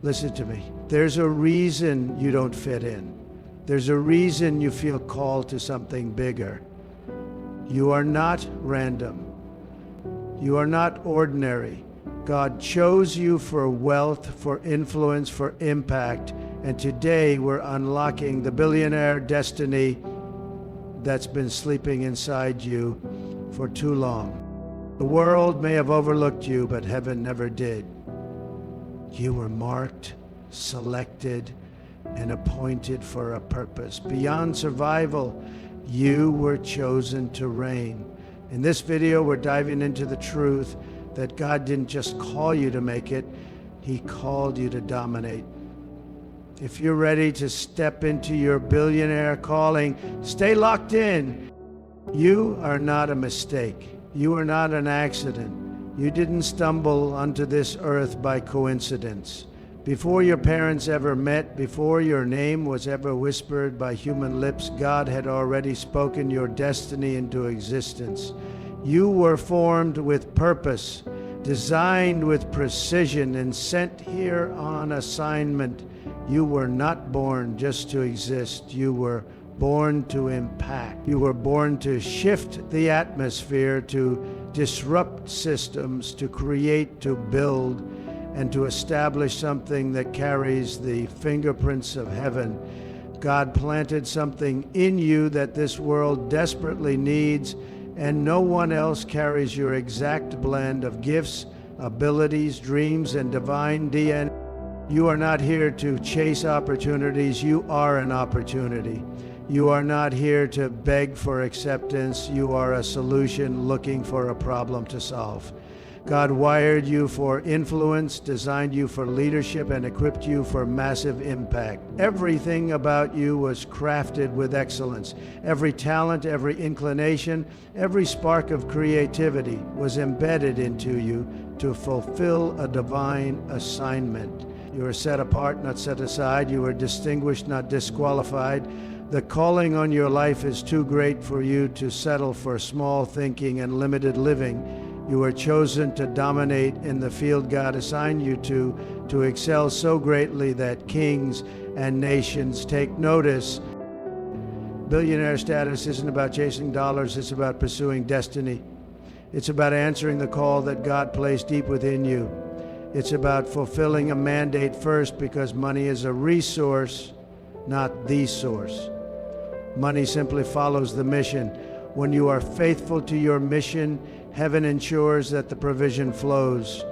Listen to me. There's a reason you don't fit in. There's a reason you feel called to something bigger. You are not random. You are not ordinary. God chose you for wealth, for influence, for impact, and today we're unlocking the billionaire destiny that's been sleeping inside you for too long. The world may have overlooked you, but heaven never did. You were marked, selected, and appointed for a purpose. Beyond survival, you were chosen to reign. In this video, we're diving into the truth that God didn't just call you to make it, He called you to dominate. If you're ready to step into your billionaire calling, stay locked in. You are not a mistake. You are not an accident. You didn't stumble onto this earth by coincidence. Before your parents ever met, before your name was ever whispered by human lips, God had already spoken your destiny into existence. You were formed with purpose, designed with precision, and sent here on assignment. You were not born just to exist. You were born to impact. You were born to shift the atmosphere, to disrupt systems, to create, to build, and to establish something that carries the fingerprints of heaven. God planted something in you that this world desperately needs, and no one else carries your exact blend of gifts, abilities, dreams, and divine DNA. You are not here to chase opportunities. You are an opportunity. You are not here to beg for acceptance. You are a solution looking for a problem to solve. God wired you for influence, designed you for leadership, and equipped you for massive impact. Everything about you was crafted with excellence. Every talent, every inclination, every spark of creativity was embedded into you to fulfill a divine assignment. You are set apart, not set aside. You are distinguished, not disqualified. The calling on your life is too great for you to settle for small thinking and limited living. You are chosen to dominate in the field God assigned you to excel so greatly that kings and nations take notice. Billionaire status isn't about chasing dollars, it's about pursuing destiny. It's about answering the call that God placed deep within you. It's about fulfilling a mandate first, because money is a resource, not the source. Money simply follows the mission. When you are faithful to your mission, heaven ensures that the provision flows.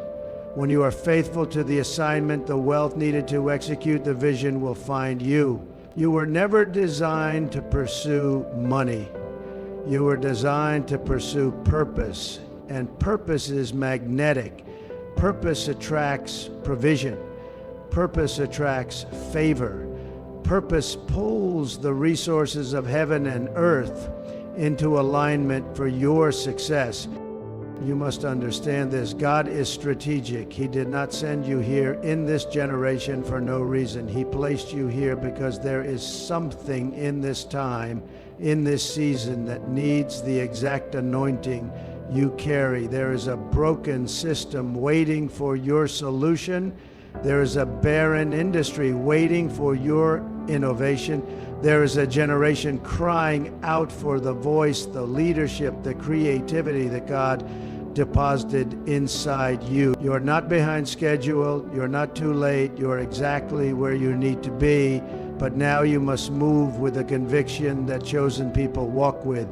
When you are faithful to the assignment, the wealth needed to execute the vision will find you. You were never designed to pursue money. You were designed to pursue purpose, and purpose is magnetic. Purpose attracts provision. Purpose attracts favor. Purpose pulls the resources of heaven and earth into alignment for your success. You must understand this. God is strategic. He did not send you here in this generation for no reason. He placed you here because there is something in this time, in this season, that needs the exact anointing you carry. There is a broken system waiting for your solution. There is a barren industry waiting for your innovation. There is a generation crying out for the voice, the leadership, the creativity that God deposited inside you. You're not behind schedule. You're not too late. You're exactly where you need to be. But now you must move with a conviction that chosen people walk with.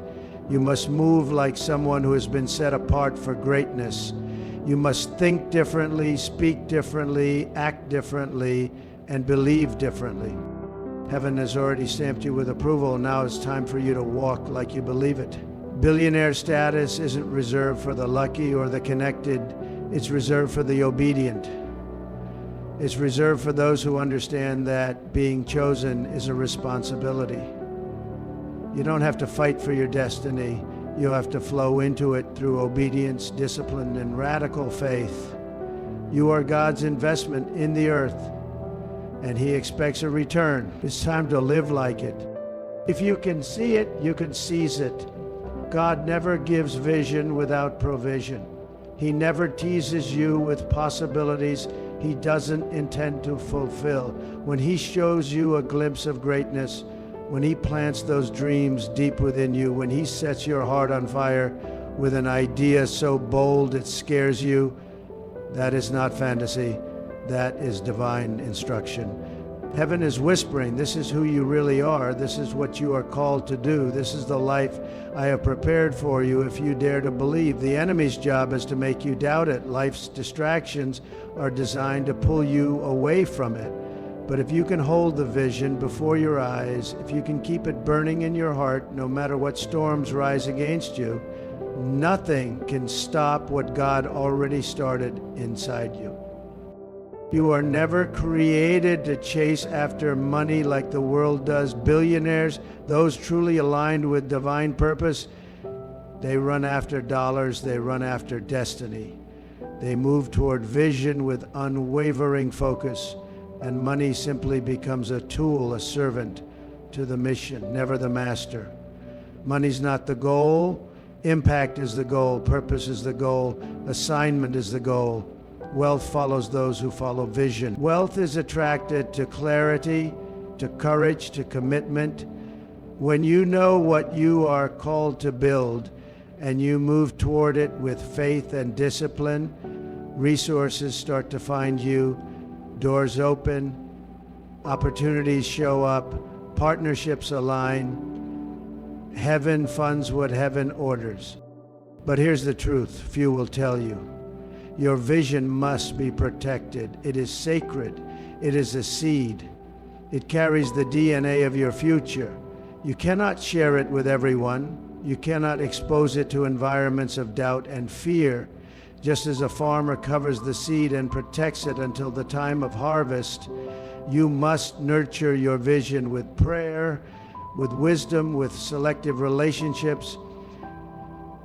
You must move like someone who has been set apart for greatness. You must think differently, speak differently, act differently, and believe differently. Heaven has already stamped you with approval. Now it's time for you to walk like you believe it. Billionaire status isn't reserved for the lucky or the connected. It's reserved for the obedient. It's reserved for those who understand that being chosen is a responsibility. You don't have to fight for your destiny. You have to flow into it through obedience, discipline, and radical faith. You are God's investment in the earth, and He expects a return. It's time to live like it. If you can see it, you can seize it. God never gives vision without provision. He never teases you with possibilities. he doesn't intend to fulfill. When he shows you a glimpse of greatness, when he plants those dreams deep within you, when he sets your heart on fire with an idea so bold it scares you, that is not fantasy, that is divine instruction. Heaven is whispering, this is who you really are, this is what you are called to do, this is the life I have prepared for you if you dare to believe. The enemy's job is to make you doubt it. Life's distractions are designed to pull you away from it. But if you can hold the vision before your eyes, if you can keep it burning in your heart, no matter what storms rise against you, nothing can stop what God already started inside you. You are never created to chase after money like the world does. Billionaires, those truly aligned with divine purpose, they run after dollars, they run after destiny. They move toward vision with unwavering focus, and money simply becomes a tool, a servant to the mission, never the master. Money's not the goal. Impact is the goal. Purpose is the goal. Assignment is the goal. Wealth follows those who follow vision. Wealth is attracted to clarity, to courage, to commitment. When you know what you are called to build and you move toward it with faith and discipline, resources start to find you, doors open, opportunities show up, partnerships align. Heaven funds what heaven orders. But here's the truth, few will tell you. Your vision must be protected. It is sacred. It is a seed. It carries the DNA of your future. You cannot share it with everyone. You cannot expose it to environments of doubt and fear. Just as a farmer covers the seed and protects it until the time of harvest, you must nurture your vision with prayer, with wisdom, with selective relationships.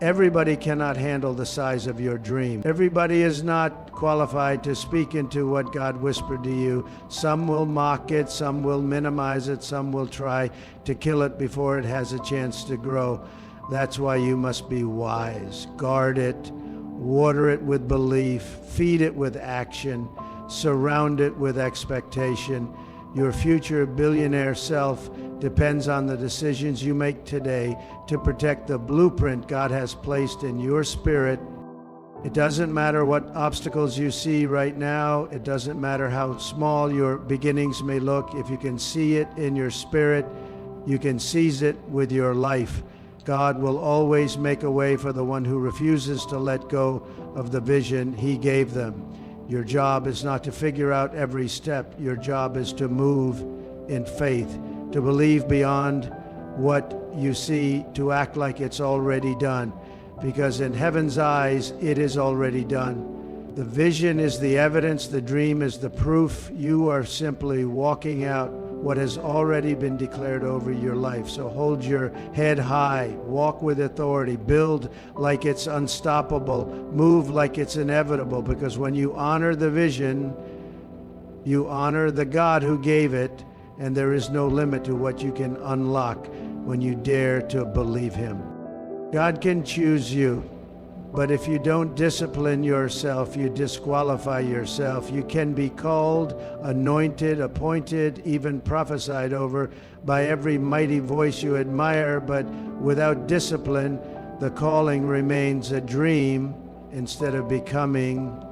Everybody cannot handle the size of your dream. Everybody is not qualified to speak into what God whispered to you. Some will mock it, some will minimize it, some will try to kill it before it has a chance to grow. That's why you must be wise. Guard it, water it with belief, feed it with action, surround it with expectation. Your future billionaire self depends on the decisions you make today to protect the blueprint God has placed in your spirit. It doesn't matter what obstacles you see right now. It doesn't matter how small your beginnings may look. If you can see it in your spirit, you can seize it with your life. God will always make a way for the one who refuses to let go of the vision He gave them. Your job is not to figure out every step. Your job is to move in faith, to believe beyond what you see, to act like it's already done. Because in heaven's eyes, it is already done. The vision is the evidence, the dream is the proof. You are simply walking out what has already been declared over your life. So hold your head high, walk with authority, build like it's unstoppable, move like it's inevitable, because when you honor the vision, you honor the God who gave it, and there is no limit to what you can unlock when you dare to believe Him. God can choose you, but if you don't discipline yourself, you disqualify yourself. You can be called, anointed, appointed, even prophesied over by every mighty voice you admire, but without discipline, the calling remains a dream instead of becoming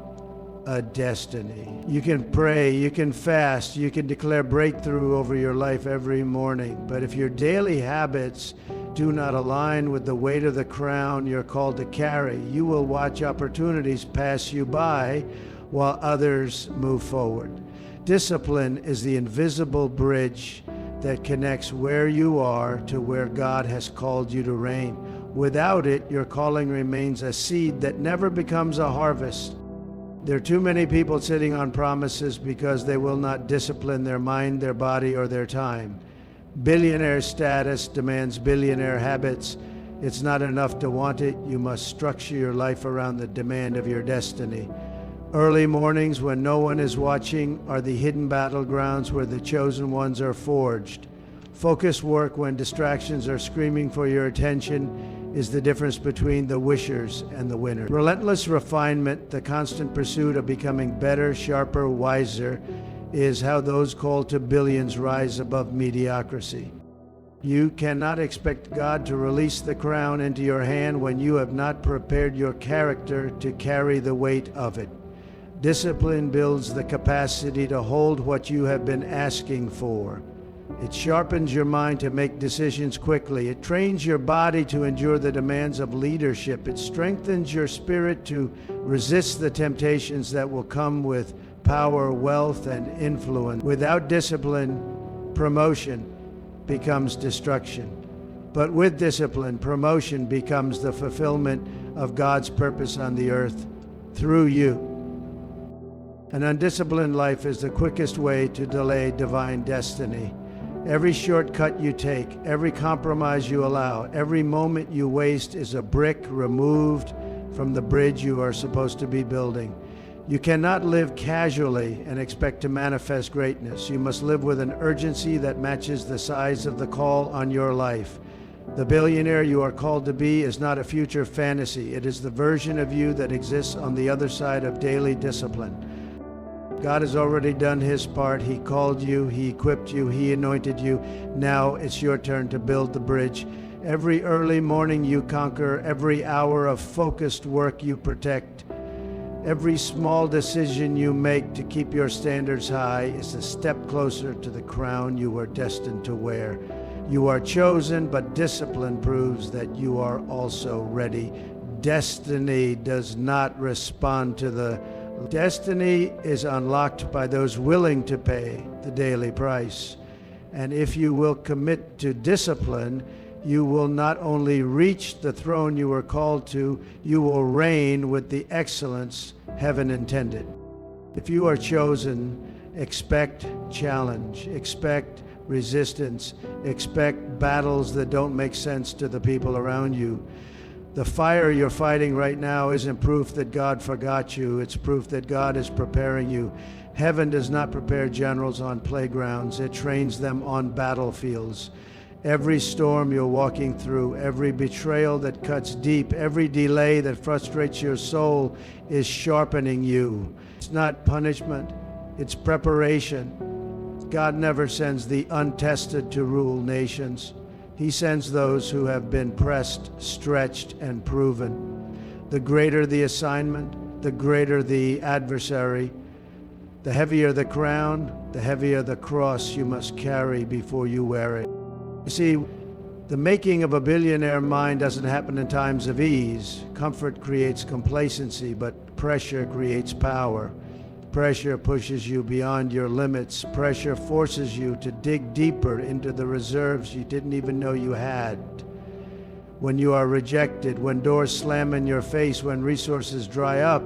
a destiny. You can pray, you can fast, you can declare breakthrough over your life every morning, but if your daily habits do not align with the weight of the crown you're called to carry, you will watch opportunities pass you by while others move forward. Discipline is the invisible bridge that connects where you are to where God has called you to reign. Without it, your calling remains a seed that never becomes a harvest. There are too many people sitting on promises because they will not discipline their mind, their body, or their time. Billionaire status demands billionaire habits. It's not enough to want it. You must structure your life around the demand of your destiny. Early mornings when no one is watching are the hidden battlegrounds where the chosen ones are forged. Focused work when distractions are screaming for your attention is the difference between the wishers and the winners. Relentless refinement, the constant pursuit of becoming better, sharper, wiser, is how those called to billions rise above mediocrity. You cannot expect God to release the crown into your hand when you have not prepared your character to carry the weight of it. Discipline builds the capacity to hold what you have been asking for. It sharpens your mind to make decisions quickly. It trains your body to endure the demands of leadership. It strengthens your spirit to resist the temptations that will come with power, wealth, and influence. Without discipline, promotion becomes destruction. But with discipline, promotion becomes the fulfillment of God's purpose on the earth through you. An undisciplined life is the quickest way to delay divine destiny. Every shortcut you take, every compromise you allow, every moment you waste is a brick removed from the bridge you are supposed to be building. You cannot live casually and expect to manifest greatness. You must live with an urgency that matches the size of the call on your life. The billionaire you are called to be is not a future fantasy. It is the version of you that exists on the other side of daily discipline. God has already done his part. He called you, he equipped you, he anointed you. Now it's your turn to build the bridge. Every early morning you conquer, every hour of focused work you protect. Every small decision you make to keep your standards high is a step closer to the crown you are destined to wear. You are chosen, but discipline proves that you are also ready. Destiny does not respond to the Destiny is unlocked by those willing to pay the daily price. And if you will commit to discipline, you will not only reach the throne you were called to, you will reign with the excellence heaven intended. If you are chosen, expect challenge, expect resistance, expect battles that don't make sense to the people around you. The fire you're fighting right now isn't proof that God forgot you. It's proof that God is preparing you. Heaven does not prepare generals on playgrounds. It trains them on battlefields. Every storm you're walking through, every betrayal that cuts deep, every delay that frustrates your soul is sharpening you. It's not punishment, it's preparation. God never sends the untested to rule nations. He sends those who have been pressed, stretched, and proven. The greater the assignment, the greater the adversary. The heavier the crown, the heavier the cross you must carry before you wear it. You see, the making of a billionaire mind doesn't happen in times of ease. Comfort creates complacency, but pressure creates power. Pressure pushes you beyond your limits. Pressure forces you to dig deeper into the reserves you didn't even know you had. When you are rejected, when doors slam in your face, when resources dry up,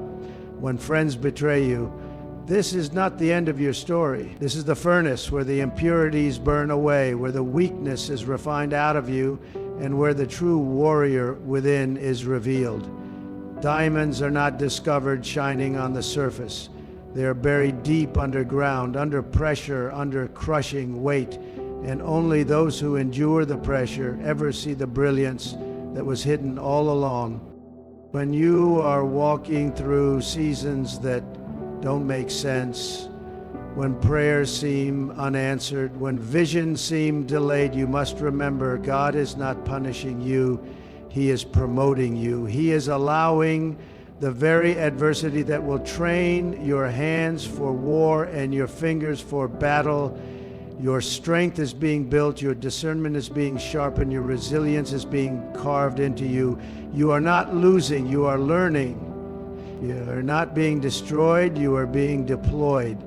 when friends betray you, this is not the end of your story. This is the furnace where the impurities burn away, where the weakness is refined out of you, and where the true warrior within is revealed. Diamonds are not discovered shining on the surface. They are buried deep underground, under pressure, under crushing weight, and only those who endure the pressure ever see the brilliance that was hidden all along. When you are walking through seasons that don't make sense, when prayers seem unanswered, when visions seem delayed, you must remember God is not punishing you, he is promoting you. He is allowing the very adversity that will train your hands for war and your fingers for battle. Your strength is being built, your discernment is being sharpened, your resilience is being carved into you. You are not losing, you are learning. You are not being destroyed, you are being deployed.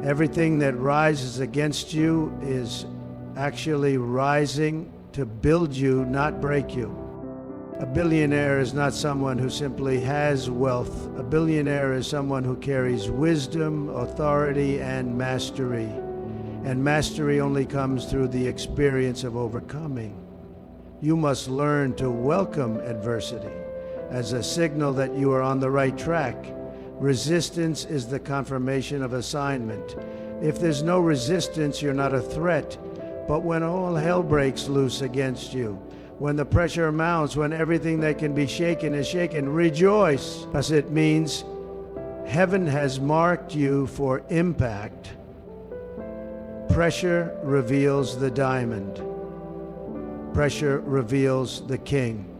Everything that rises against you is actually rising to build you, not break you. A billionaire is not someone who simply has wealth. A billionaire is someone who carries wisdom, authority, and mastery. And mastery only comes through the experience of overcoming. You must learn to welcome adversity as a signal that you are on the right track. Resistance is the confirmation of assignment. If there's no resistance, you're not a threat. But when all hell breaks loose against you, when the pressure mounts, when everything that can be shaken is shaken, rejoice, because it means heaven has marked you for impact. Pressure reveals the diamond. Pressure reveals the king.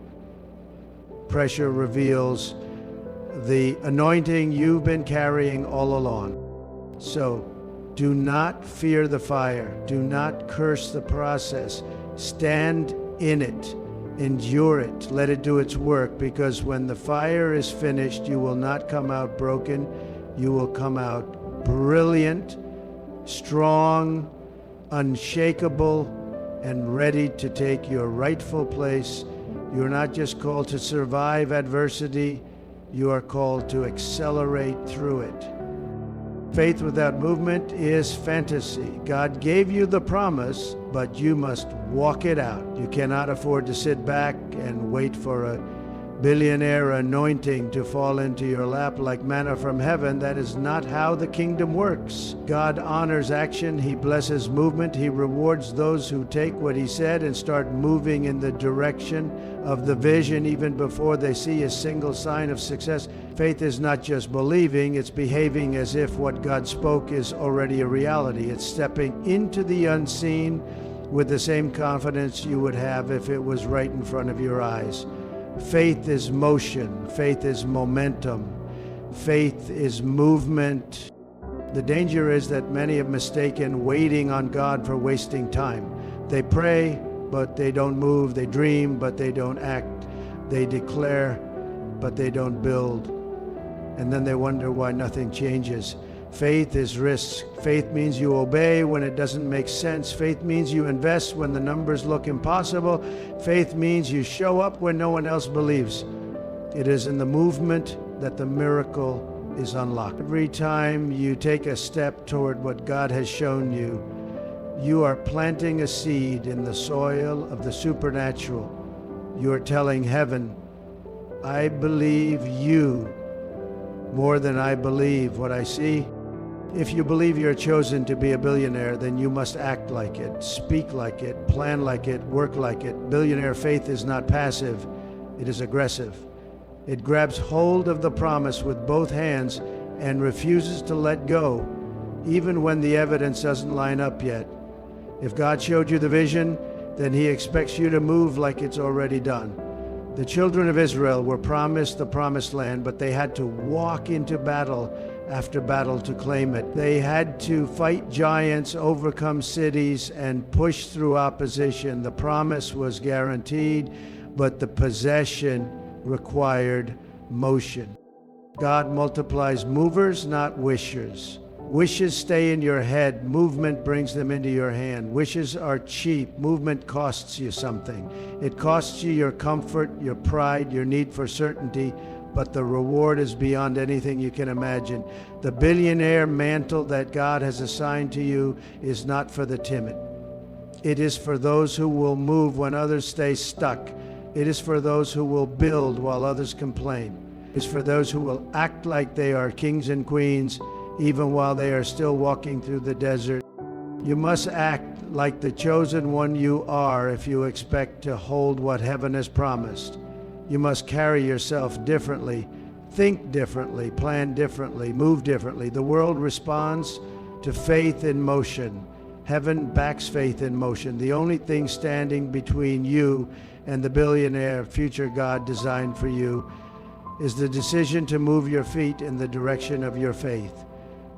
Pressure reveals the anointing you've been carrying all along. So do not fear the fire. Do not curse the process. Stand in it. Endure it. Let it do its work, because when the fire is finished, you will not come out broken. You will come out brilliant, strong, unshakable, and ready to take your rightful place. You're not just called to survive adversity, you are called to accelerate through it. Faith without movement is fantasy. God gave you the promise, but you must walk it out. You cannot afford to sit back and wait for a billionaire anointing to fall into your lap like manna from heaven. That is not how the kingdom works. God honors action. He blesses movement. He rewards those who take what he said and start moving in the direction of the vision even before they see a single sign of success. Faith is not just believing, it's behaving as if what God spoke is already a reality. It's stepping into the unseen with the same confidence you would have if it was right in front of your eyes. Faith is motion. Faith is momentum. Faith is movement. The danger is that many have mistaken waiting on God for wasting time. They pray, but they don't move. They dream, but they don't act. They declare, but they don't build. And then they wonder why nothing changes. Faith is risk. Faith means you obey when it doesn't make sense. Faith means you invest when the numbers look impossible. Faith means you show up when no one else believes. It is in the movement that the miracle is unlocked. Every time you take a step toward what God has shown you, you are planting a seed in the soil of the supernatural. You are telling heaven, I believe you more than I believe what I see. If you believe you're chosen to be a billionaire, then you must act like it, speak like it, plan like it, work like it. Billionaire faith is not passive, it is aggressive. It grabs hold of the promise with both hands and refuses to let go, even when the evidence doesn't line up yet. If God showed you the vision, then he expects you to move like it's already done. The children of Israel were promised the promised land, but they had to walk into battle after battle to claim it. They had to fight giants, overcome cities, and push through opposition. The promise was guaranteed, but the possession required motion. God multiplies movers, not wishers. Wishes stay in your head. Movement brings them into your hand. Wishes are cheap. Movement costs you something. It costs you your comfort, your pride, your need for certainty, but the reward is beyond anything you can imagine. The billionaire mantle that God has assigned to you is not for the timid. It is for those who will move when others stay stuck. It is for those who will build while others complain. It is for those who will act like they are kings and queens even while they are still walking through the desert. You must act like the chosen one you are if you expect to hold what heaven has promised. You must carry yourself differently, think differently, plan differently, move differently. The world responds to faith in motion. Heaven backs faith in motion. The only thing standing between you and the billionaire future God designed for you is the decision to move your feet in the direction of your faith.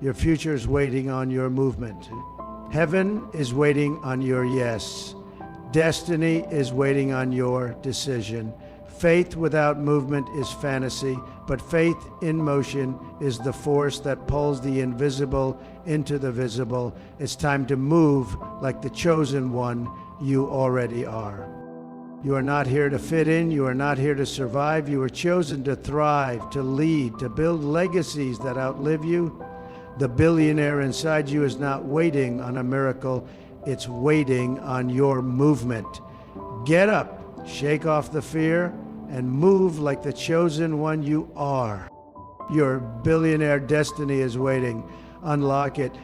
Your future is waiting on your movement. Heaven is waiting on your yes. Destiny is waiting on your decision. Faith without movement is fantasy, but faith in motion is the force that pulls the invisible into the visible. It's time to move like the chosen one you already are. You are not here to fit in. You are not here to survive. You are chosen to thrive, to lead, to build legacies that outlive you. The billionaire inside you is not waiting on a miracle. It's waiting on your movement. Get up, shake off the fear, and move like the chosen one you are. Your billionaire destiny is waiting. Unlock it.